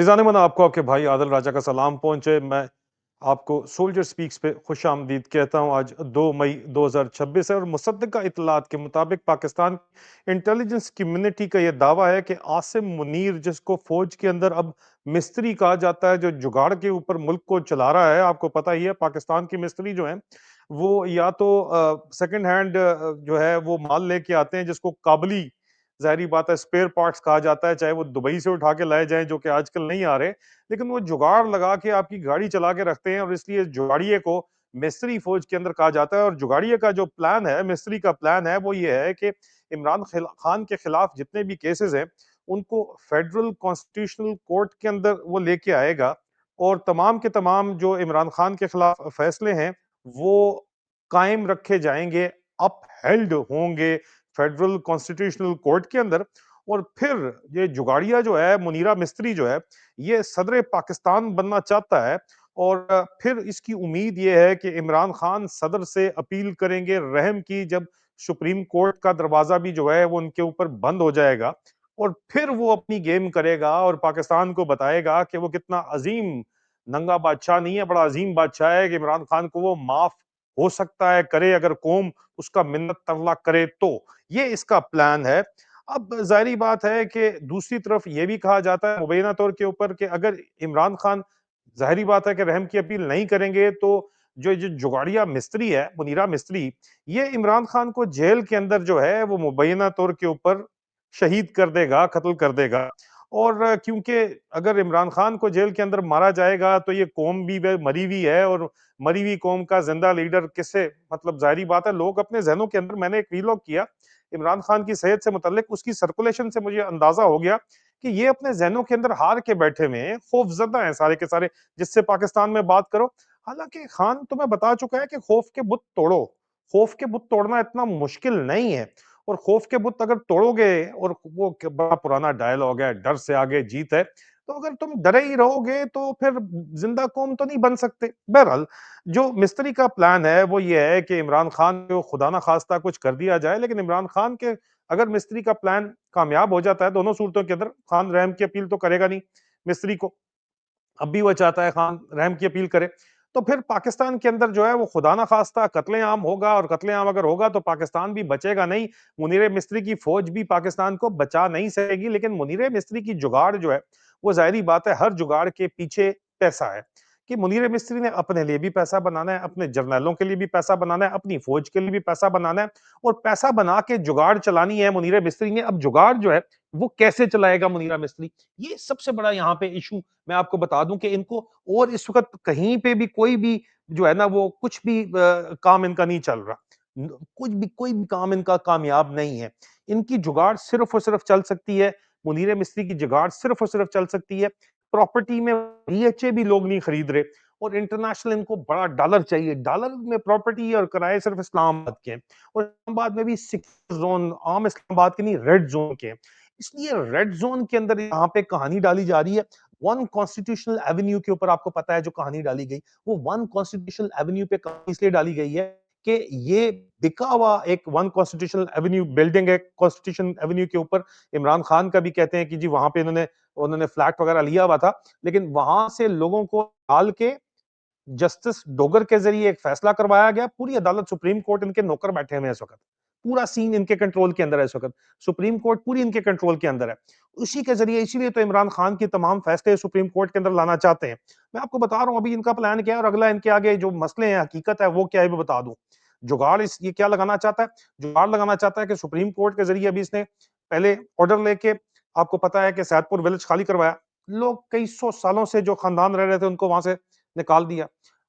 फ़ैज़ान-ए-मन आपको आपके भाई आदिल राजा का सलाम पहुँचे। मैं आपको सोल्जर स्पीक्स पे खुशामदीद कहता हूँ। आज 2 मई 2026 है और मुसद्दक़ा इत्तलात के मुताबिक पाकिस्तान इंटेलिजेंस कम्युनिटी का ये दावा है कि आसिम मुनीर, जिसको फ़ौज के अंदर अब मिस्त्री कहा जाता है, जो जुगाड़ के ऊपर मुल्क को चला रहा है। आपको पता ही है पाकिस्तान के मिस्त्री जो हैं, वो या तो सेकंड हैंड जो है वो माल लेके आते हैं, जिसको काबली ज़ाहिर-सी बात है स्पेयर पार्ट्स कहा जाता है, चाहे वो दुबई से उठा के लाए जाएँ, जो कि आजकल नहीं आ रहे। लेकिन वो जुगाड़ लगा के आपकी गाड़ी चला के रखते हैं और इसलिए जुगाड़िये को मिस्त्री फ़ौज के अंदर कहा जाता है। और जुगाड़िये का जो प्लान है, मिस्त्री का प्लान है, वो ये है कि इमरान खान के खिलाफ जितने भी केसेज़ हैं, उनको फेडरल कॉन्स्टिट्यूशनल कोर्ट के अंदर वो लेके आएगा और तमाम के तमाम जो इमरान खान के खिलाफ फैसले हैं, वो कायम रखे जाएँगे, अपहेल्ड होंगे फेडरल कॉन्स्टिट्यूशनल कोर्ट के अंदर। और फिर ये जुगाड़िया जो है, मुनीरा मिस्त्री जो है, ये सदर पाकिस्तान बनना चाहता है। और फिर इसकी उम्मीद ये है कि इमरान खान सदर से अपील करेंगे रहम की, जब सुप्रीम कोर्ट का दरवाजा भी जो है वो उनके ऊपर बंद हो जाएगा। और फिर वो अपनी गेम करेगा और पाकिस्तान को बताएगा कि वो कितना अजीम नंगा बादशाह नहीं है, बड़ा अजीम बादशाह है, कि इमरान खान को वो माफ हो सकता है करे, अगर कौम उसका मिन्नत तरला करे तो। ये इसका प्लान है। अब ज़ाहिर बात है कि दूसरी तरफ ये भी कहा जाता है मुबैना तौर के ऊपर कि अगर इमरान खान ज़ाहिर बात है कि रहम की अपील नहीं करेंगे, तो जो जो जुगाड़िया मिस्त्री है, मुनीरा मिस्त्री, ये इमरान खान को जेल के अंदर जो है वो मुबैना तौर के ऊपर शहीद कर देगा, कत्ल कर देगा। और क्योंकि अगर इमरान खान को जेल के अंदर मारा जाएगा, तो ये कौम भी व मरी हुई है और मरी हुई कौम का ज़िंदा लीडर किससे, मतलब ज़ाहिर बात है लोग अपने ज़हनों के अंदर, मैंने एक वीलॉग किया इमरान खान की सेहत से मुतल्लिक, उसकी सर्कुलेशन से मुझे अंदाज़ा हो गया कि ये अपने ज़हनों के अंदर हार के बैठे हुए हैं, खौफ़ज़दा हैं सारे के सारे, जिससे पाकिस्तान में बात करो। हालाँकि खान तुम्हें बता चुका है कि खौफ के बुत तोड़ो। खौफ के बुत तोड़ना इतना मुश्किल नहीं है। और खौफ के बुत अगर तोड़ोगे, और वो बड़ा पुराना डायलॉग है, डर से आगे जीत है। तो अगर तुम डरे ही रहोगे, तो फिर जिंदा कौम तो नहीं बन सकते। बहरहाल, जो मिस्त्री का प्लान है वो ये है कि इमरान खान को खुदा ना खास्ता कुछ कर दिया जाए, लेकिन इमरान खान के अगर मिस्त्री का प्लान कामयाब हो जाता है, दोनों सूरतों के अंदर, खान रहम की अपील तो करेगा नहीं मिस्त्री को। अब भी वो चाहता है खान रहम की अपील करे। तो फिर पाकिस्तान के अंदर जो है वो खुदा ना खास्ता कत्लेआम होगा, और कत्लेआम अगर होगा तो पाकिस्तान भी बचेगा नहीं। मुनीर मिस्त्री की फौज भी पाकिस्तान को बचा नहीं सकेगी। लेकिन मुनीर मिस्त्री की जुगाड़ जो है, वो ज़ाहिर बात है, हर जुगाड़ के पीछे पैसा है। कि मुनीर मिस्त्री ने अपने लिए भी पैसा बनाना है, अपने जर्नैलों के लिए भी पैसा बनाना है, अपनी फौज के लिए भी पैसा बनाना है, और पैसा बना के जुगाड़ चलानी है मुनीर मिस्त्री ने। अब जुगाड़ जो है वो कैसे चलाएगा मुनीरा मिस्त्री, ये सबसे बड़ा यहाँ पे इशू मैं आपको बता दूं कि इनको, और इस वक्त कहीं पे भी कोई भी जो है ना, वो कुछ भी काम इनका नहीं चल रहा। कुछ भी, कोई भी काम इनका कामयाब नहीं है। इनकी जुगाड़ सिर्फ और सिर्फ चल सकती है, मुनीर मिस्त्री की जुगाड़ सिर्फ और सिर्फ चल सकती है प्रॉपर्टी में। बीएचए भी लोग नहीं खरीद रहे, और इंटरनेशनल इनको बड़ा डॉलर चाहिए। डॉलर में प्रॉपर्टी और किराए सिर्फ इस्लामाबाद के हैं, और इस्लामाबाद में भी सिक्स जोन, आम इस्लामाबाद के नहीं, रेड जोन के हैं। इसलिए रेड जोन के अंदर यहाँ पे कहानी डाली जा रही है। वन कॉन्स्टिट्यूशनल एवेन्यू के ऊपर आपको पता है जो कहानी डाली गई, वो वन कॉन्स्टिट्यूशनल एवेन्यू पे कहानी इसलिए डाली गई है कि ये बिका हुआ एक वन कॉन्स्टिट्यूशनल एवेन्यू बिल्डिंग है, कॉन्स्टिट्यूशन एवेन्यू के ऊपर। इमरान खान का भी कहते हैं कि जी वहां पे इन्होंने उन्होंने फ्लैट वगैरह लिया हुआ था, लेकिन वहां से लोगों को डाल के जस्टिस डोगर के जरिए एक फैसला करवाया गया। पूरी अदालत, सुप्रीम कोर्ट इनके नौकर बैठे हुए हैं इस वक्त। पूरा सीन इनके कंट्रोल के अंदर है इस वक्त। सुप्रीम कोर्ट पूरी इनके कंट्रोल के अंदर है। उसी के जरिए, इसीलिए तो इमरान खान की तमाम फैसले सुप्रीम कोर्ट के अंदर लाना चाहते हैं। मैं आपको बता रहा हूं अभी इनका प्लान क्या है, और अगला इनके आगे जो मसले हैं, हकीकत है वो क्या है, मैं बता दूं। जुगाड़ इस ये क्या लगाना चाहता है, जुगाड़ लगाना चाहता है कि सुप्रीम कोर्ट के जरिए अभी इसने पहले ऑर्डर लेके, आपको पता है कि सैदपुर विलेज खाली करवाया। लोग कई सौ सालों से जो खानदान रह रहे थे उनको वहां से निकाल दिया।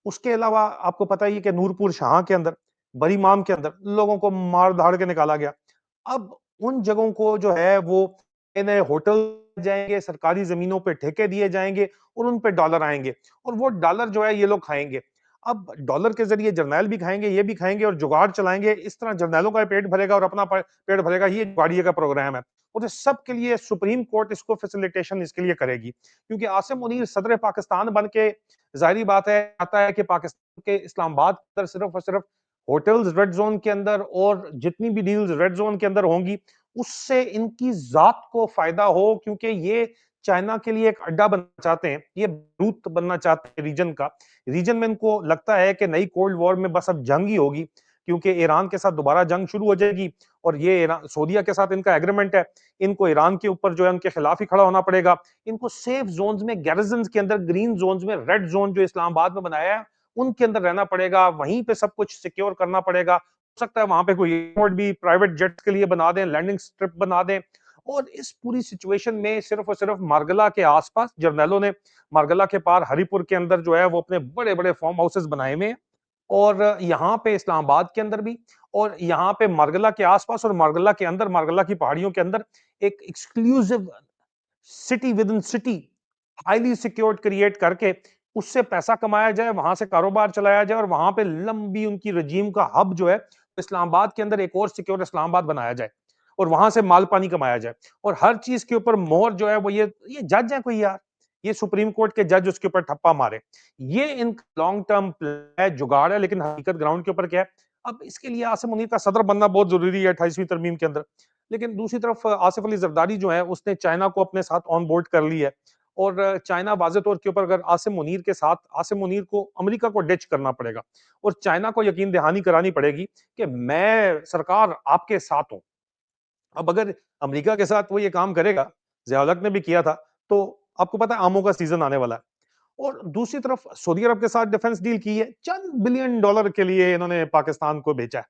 उसके अलावा आपको पता ही है कि नूरपुर शाह के अंदर, बरीमाम के अंदर लोगों को मार धाड़ के निकाला गया। अब उन जगहों को जो है वो नए नए होटल जाएंगे, सरकारी जमीनों पे ठेके दिए जाएंगे, और उन पे डॉलर आएंगे, और वो डॉलर जो है ये लोग खाएंगे। अब डॉलर के जरिए जर्नैल भी खाएंगे, ये भी खाएंगे, और जुगाड़ चलाएंगे। इस तरह जर्नैलों का पेट भरेगा और अपना पेट भरेगा। ये जुगाड़िए का प्रोग्राम है, और इस सब के लिए सुप्रीम कोर्ट इसको फैसिलिटेशन इसके लिए करेगी, क्योंकि आसिम मुनीर सदर पाकिस्तान बन के, जाहिर बात है, आता है कि पाकिस्तान के इस्लामाबाद के अंदर सिर्फ और सिर्फ होटल्स रेड जोन के अंदर, और जितनी भी डील्स रेड जोन के अंदर होंगी, उससे इनकी जात को फायदा हो, क्योंकि ये चाइना के लिए एक अड्डा बनना चाहते हैं, ये रूट बनना चाहते हैं रीजन का। रीजन में इनको लगता है कि नई कोल्ड वॉर में बस अब जंग ही होगी, क्योंकि ईरान के साथ दोबारा जंग शुरू हो जाएगी और ये ईरान सऊदीया के साथ इनका एग्रीमेंट है। इनको ईरान के ऊपर जो है उनके खिलाफ ही खड़ा होना पड़ेगा। इनको सेफ जोन्स में, गैरिजन्स के अंदर, ग्रीन जोन्स में, रेड जोन जो इस्लामाबाद में बनाया है उनके अंदर रहना पड़ेगा, वहीं पे सब कुछ सिक्योर करना पड़ेगा। हो सकता है वहां पे कोई एयरपोर्ट भी प्राइवेट जेट्स के लिए बना दें, लैंडिंग स्ट्रिप बना दें। और इस पूरी सिचुएशन में सिर्फ और सिर्फ मार्गला के आसपास जर्नैलों ने मार्गला के पार हरिपुर के अंदर जो है वो अपने बड़े बड़े फार्म हाउसेस बनाए हुए हैं। और यहाँ पे इस्लामाबाद के अंदर भी, और यहाँ पे मार्गला के आसपास और मार्गला के अंदर, मार्गला की पहाड़ियों के अंदर एक exclusive city with in city, highly secured create करके उससे पैसा कमाया जाए, वहां से कारोबार चलाया जाए और वहां पे लंबी उनकी रजीम का हब जो है इस्लामाबाद के अंदर एक और सिक्योर इस्लामाबाद बनाया जाए और वहां से माल पानी कमाया जाए। और हर चीज के ऊपर मोहर जो है वो ये जज है कोई यार, ये सुप्रीम कोर्ट के जज उसके ऊपर ठप्पा मारे। ये इनका लॉन्ग टर्म प्लान है, जुगाड़ है, लेकिन हकीकत ग्राउंड के ऊपर क्या है? अब इसके लिए आसिम मुनीर का सदर बनना बहुत जरूरी है 28वीं तरमीम के अंदर। लेकिन दूसरी तरफ आसिफ अली जरदारी जो है उसने चाइना को अपने साथ ऑन बोर्ड कर लिया है। और चाइना वाज़े तौर के ऊपर अगर आसिम मुनीर के साथ, आसिम मुनीर को अमेरिका को डिच करना पड़ेगा और चाइना को यकीन दहानी करानी पड़ेगी कि मैं सरकार आपके साथ हूं। अब अगर अमेरिका के साथ वो ये काम करेगा, ज़िया-उल-हक ने भी किया था, तो आपको पता है आमों का सीजन आने वाला है। और दूसरी तरफ सऊदी अरब के साथ डिफेंस डील की है, चंद बिलियन डॉलर के लिए इन्होंने पाकिस्तान को बेचा है।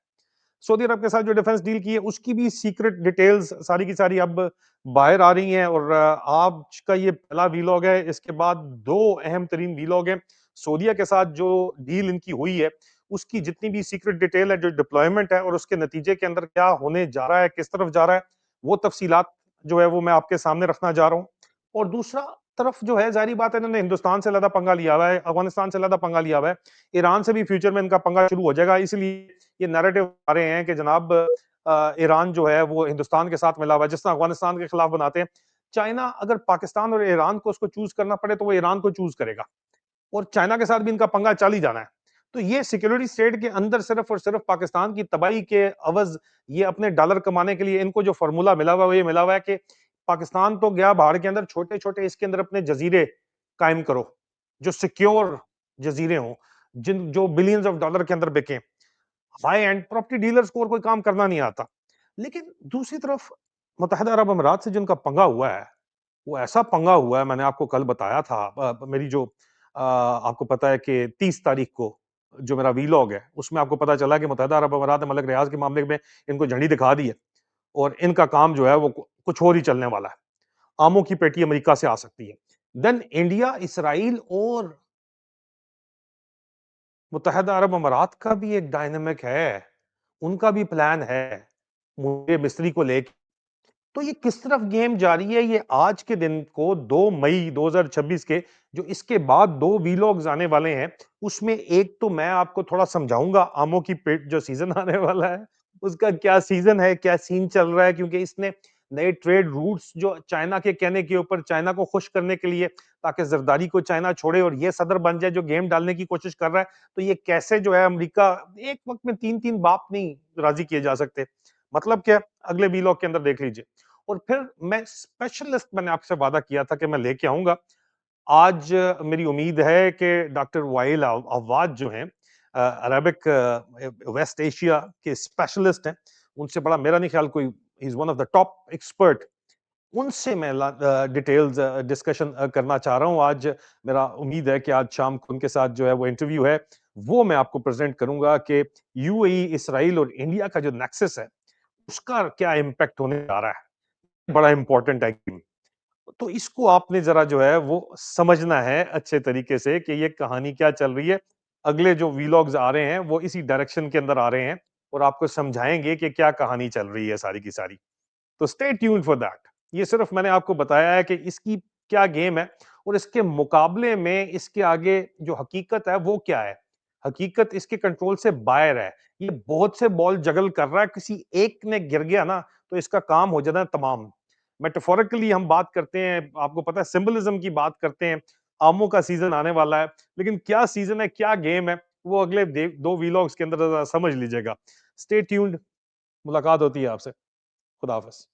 सऊदी अरब के साथ जो डिफेंस डील की है उसकी भी सीक्रेट डिटेल्स सारी की सारी अब बाहर आ रही हैं। और आज का ये पहला वीलॉग है, इसके बाद दो अहम तरीन वीलॉग हैं। सऊदीया के साथ जो डील इनकी हुई है उसकी जितनी भी सीक्रेट डिटेल है, जो डिप्लॉयमेंट है और उसके नतीजे के अंदर क्या होने जा रहा है, किस तरफ जा रहा है, वो तफसीलात जो है वो मैं आपके सामने रखना जा रहा हूँ। और दूसरा तरफ जो है, जाहिर बात है, इन्होंने हिंदुस्तान से ज्यादा पंगा लिया हुआ है, अफगानिस्तान से ज्यादा पंगा लिया हुआ है, ईरान से भी फ्यूचर में इनका पंगा शुरू हो जाएगा। इसलिए ये नैरेटिव आ रहे हैं कि जनाब ईरान जो है वो हिंदुस्तान के साथ मिला हुआ है, जिस तरह अफगानिस्तान के खिलाफ बनाते हैं। चाइना अगर पाकिस्तान और ईरान को उसको चूज करना पड़े तो वो ईरान को चूज करेगा, और चाइना के साथ भी इनका पंगा चल ही जाना है। तो ये सिक्योरिटी स्टेट के अंदर सिर्फ और सिर्फ पाकिस्तान की तबाही के अवज ये अपने डॉलर कमाने के लिए इनको जो फॉर्मूला मिला हुआ है वो ये मिला हुआ है कि पाकिस्तान तो गया बाहर के अंदर, छोटे छोटे इसके अंदर अपने जजीरे कायम करो, जो सिक्योर जजीरे हों, जिन जो बिलियंस ऑफ डॉलर के अंदर बिके। हाई एंड प्रॉपर्टी डीलर्स को और कोई काम करना नहीं आता। लेकिन दूसरी तरफ मुत्तहदा अरब अमीरात से जिनका पंगा हुआ है, वो ऐसा पंगा हुआ है, मैंने आपको कल बताया था। मेरी जो आपको पता है कि 30 तारीख को जो मेरा वीलॉग है उसमें आपको पता चला कि मुत्तहदा अरब अमीरात ने मलिक रियाज के मामले में इनको झंडी दिखा दी है और इनका काम जो है वो कुछ और ही चलने वाला है। आमों की पेटी अमेरिका से आ सकती है। देन इंडिया, इसराइल और मुत्तहदा अरब अमीरात का भी एक डायनामिक है, उनका भी प्लान है मुझे मिस्री को लेके। तो ये किस तरफ गेम जा रही है, ये आज के दिन को 2 मई 2026 के जो इसके बाद 2 वीलॉग्स आने वाले हैं, उसमें एक तो मैं आपको थोड़ा समझाऊँगा आमों की पेट जो सीज़न आने वाला है, उसका क्या सीज़न है, क्या सीन चल रहा है, क्योंकि इसने नए ट्रेड रूट्स जो चाइना के कहने के ऊपर चाइना को खुश करने के लिए, ताकि ज़रदारी को चाइना छोड़े और ये सदर बन जाए जो गेम डालने की कोशिश कर रहा है, तो ये कैसे जो है अमेरिका एक वक़्त में 3-3 बाप नहीं राज़ी किए जा सकते। मतलब क्या? अगले वीलॉग के अंदर देख लीजिए। और फिर मैं स्पेशलिस्ट, मैंने आपसे वादा किया था कि मैं लेके आऊँगा। आज मेरी उम्मीद है कि डॉक्टर वाइल अव्वाद जो हैं अरेबिक वेस्ट एशिया के स्पेशलिस्ट हैं। उनसे बड़ा मेरा नहीं ख्याल कोई, he is one of the top expert. उनसे मैं डिटेल्स डिस्कशन करना चाह रहा हूँ आज। मेरा उम्मीद है कि आज शाम को उनके साथ जो है वो इंटरव्यू है, वो मैं आपको प्रेज़ेंट करूँगा कि यूएई, इसराइल और इंडिया का जो नेक्सस है, उसका क्या इम्पैक्ट होने जा रहा है। बड़ा इंपॉर्टेंट है गेम। तो इसको आपने जरा जो है वो समझना है अच्छे तरीके से कि ये कहानी क्या चल रही है। अगले जो वीलॉग्स आ रहे हैं वो इसी डायरेक्शन के अंदर आ रहे हैं और आपको समझाएंगे कि क्या कहानी चल रही है सारी की सारी। तो स्टे ट्यून्ड फॉर दैट। ये सिर्फ मैंने आपको बताया है कि इसकी क्या गेम है और इसके मुकाबले में इसके आगे जो हकीकत है वो क्या है। हकीकत इसके कंट्रोल से बाहर है। ये बहुत से बॉल जगल कर रहा है, किसी एक ने गिर गया ना तो इसका काम हो जाना है तमाम। मेटाफोरिकली हम बात करते हैं, आपको पता है सिंबलिज्म की बात करते हैं। आमों का सीजन आने वाला है, लेकिन क्या सीजन है, क्या गेम है, वो अगले दो वीलॉग्स के अंदर जरा समझ लीजिएगा। Stay tuned. मुलाकात होती है आपसे। खुदा हाफिज।